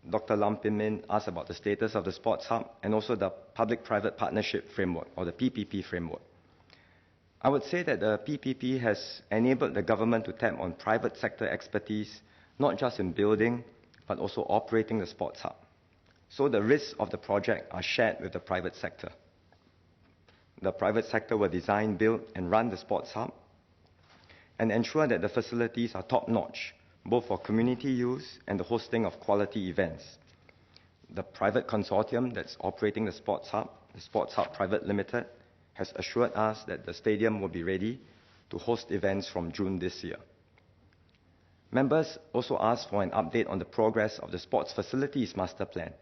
Dr. Lam Pin Min asked about the status of the Sports Hub and also the Public-Private Partnership Framework, or the PPP framework. I would say that the PPP has enabled the government to tap on private sector expertise, not just in building, but also operating the Sports Hub. So the risks of the project are shared with the private sector. The private sector will design, build, and run the Sports Hub and ensure that the facilities are top-notch, both for community use and the hosting of quality events. The private consortium that's operating the Sports Hub Private Limited, has assured us that the stadium will be ready to host events from June this year. Members also asked for an update on the progress of the Sports Facilities Master Plan,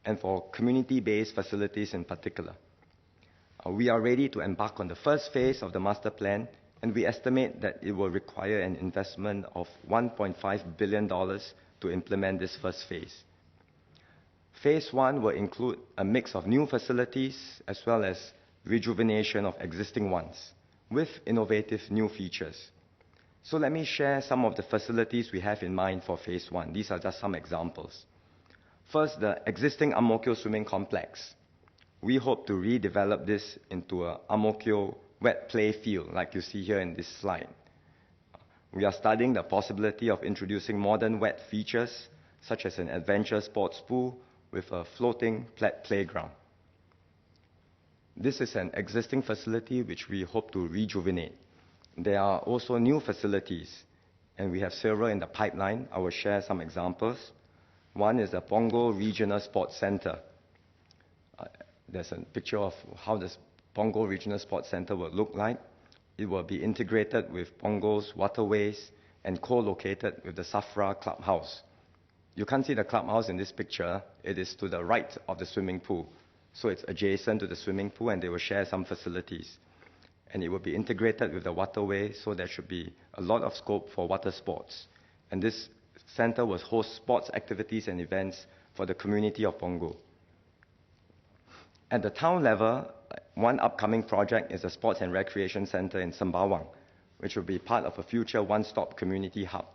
and for community-based facilities in particular. We are ready to embark on the first phase of the master plan, and we estimate that it will require an investment of $1.5 billion to implement this first phase. Phase 1 will include a mix of new facilities as well as rejuvenation of existing ones with innovative new features. So let me share some of the facilities we have in mind for Phase 1. These are just some examples. First, the existing Ang Mo Kio Swimming Complex. We hope to redevelop this into a Ang Mo Kio wet play field, like you see here in this slide. We are studying the possibility of introducing modern wet features, such as an adventure sports pool with a floating playground. This is an existing facility which we hope to rejuvenate. There are also new facilities, and we have several in the pipeline. I will share some examples. One is the Punggol Regional Sports Center. There's a picture of how the Punggol Regional Sports Center will look like. It will be integrated with Punggol's waterways and co-located with the Safra Clubhouse. You can't see the clubhouse in this picture. It is to the right of the swimming pool. So it's adjacent to the swimming pool, and they will share some facilities. And it will be integrated with the waterway, so there should be a lot of scope for water sports. And this center will host sports activities and events for the community of Punggol. At the town level, one upcoming project is a Sports and Recreation Center in Sembawang, which will be part of a future one-stop community hub.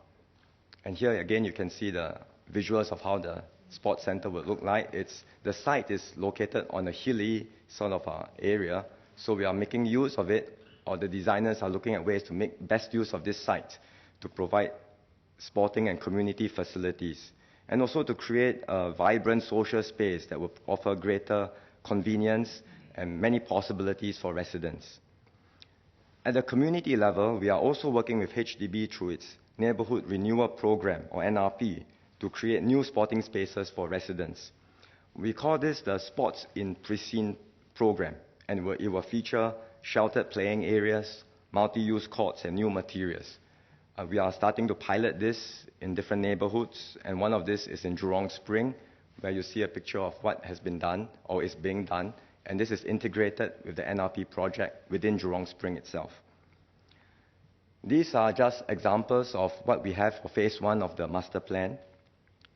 And here again, you can see the visuals of how the sports center will look like. The site is located on a hilly sort of area, so we are making use of it, or the designers are looking at ways to make best use of this site to provide sporting and community facilities, and also to create a vibrant social space that will offer greater convenience and many possibilities for residents. At the community level, we are also working with HDB through its Neighborhood Renewal Program, or NRP, to create new sporting spaces for residents. We call this the Sports in Precinct program, and it will feature sheltered playing areas, multi-use courts, and new materials. We are starting to pilot this in different neighborhoods, and one of this is in Jurong Spring, where you see a picture of what has been done or is being done, and this is integrated with the NRP project within Jurong Spring itself. These are just examples of what we have for Phase 1 of the master plan,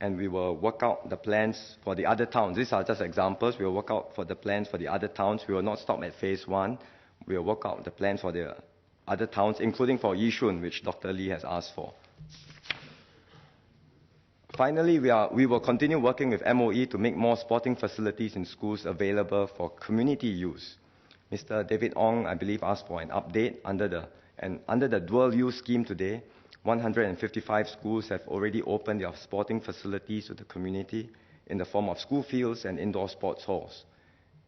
and we will work out the plans for the other towns. These are just examples. We will work out for the plans for the other towns. We will not stop at Phase 1. We will work out the plans for the other towns, including for Yishun, which Dr. Lee has asked for. Finally, we will continue working with MOE to make more sporting facilities in schools available for community use. Mr. David Ong, I believe, asked for an update. Under the dual use scheme today, 155 schools have already opened their sporting facilities to the community in the form of school fields and indoor sports halls.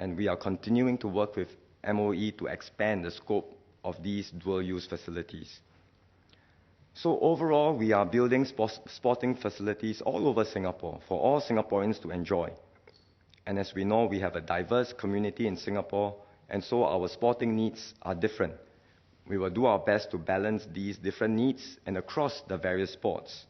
And we are continuing to work with MOE to expand the scope of these dual-use facilities. So overall, we are building sporting facilities all over Singapore for all Singaporeans to enjoy. And as we know, we have a diverse community in Singapore, and so our sporting needs are different. We will do our best to balance these different needs and across the various sports.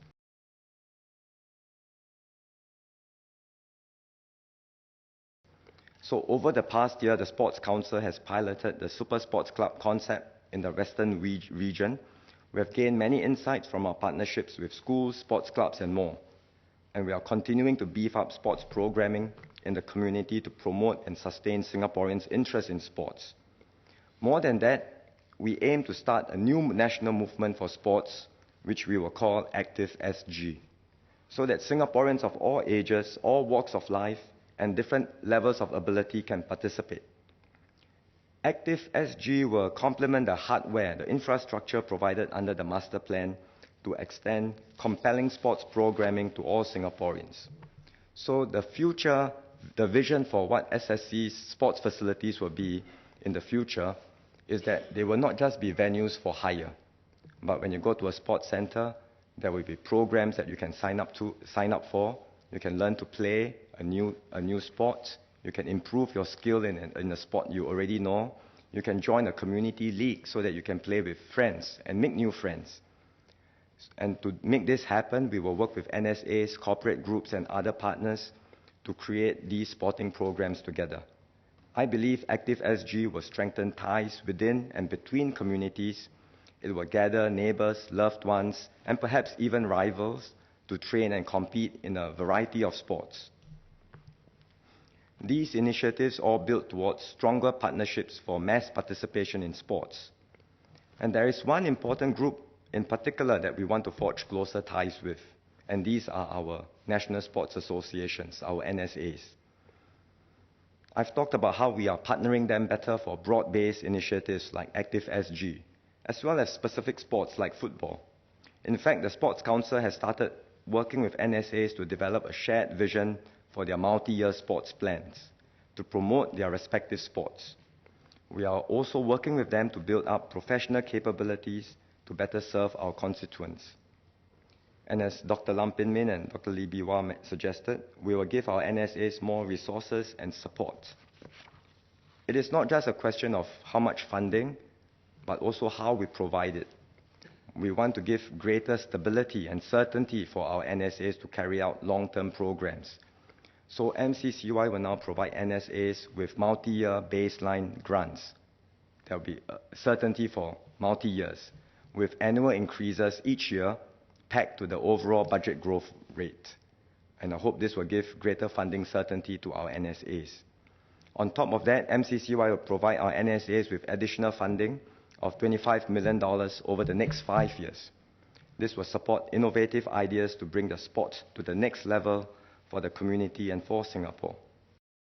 So over the past year, the Sports Council has piloted the Super Sports Club concept in the Western region. We have gained many insights from our partnerships with schools, sports clubs, and more. And we are continuing to beef up sports programming in the community to promote and sustain Singaporeans' interest in sports. More than that, we aim to start a new national movement for sports, which we will call Active SG. so that Singaporeans of all ages, all walks of life, and different levels of ability can participate. Active SG will complement the hardware, the infrastructure provided under the master plan to extend compelling sports programming to all Singaporeans. So the future, the vision for what SSC's sports facilities will be in the future is that they will not just be venues for hire, but when you go to a sports center, there will be programs that you can sign up for. You can learn to play a new sport. You can improve your skill in a sport you already know. You can join a community league so that you can play with friends and make new friends. And to make this happen, we will work with NSAs, corporate groups, and other partners to create these sporting programs together. I believe Active SG will strengthen ties within and between communities. It will gather neighbors, loved ones, and perhaps even rivals to train and compete in a variety of sports. These initiatives all build towards stronger partnerships for mass participation in sports. And there is one important group in particular that we want to forge closer ties with, and these are our National Sports Associations, our NSAs. I've talked about how we are partnering them better for broad-based initiatives like Active SG, as well as specific sports like football. In fact, the Sports Council has started working with NSAs to develop a shared vision for their multi-year sports plans to promote their respective sports. We are also working with them to build up professional capabilities to better serve our constituents. And as Dr. Lam Pin Min and Dr. Lee Bee Wah suggested, we will give our NSAs more resources and support. It is not just a question of how much funding, but also how we provide it. We want to give greater stability and certainty for our NSAs to carry out long-term programs. So MCCY will now provide NSAs with multi-year baseline grants. There will be certainty for multi-years, with annual increases each year pegged to the overall budget growth rate. And I hope this will give greater funding certainty to our NSAs. On top of that, MCCY will provide our NSAs with additional funding of $25 million over the next 5 years. This will support innovative ideas to bring the sport to the next level for the community and for Singapore.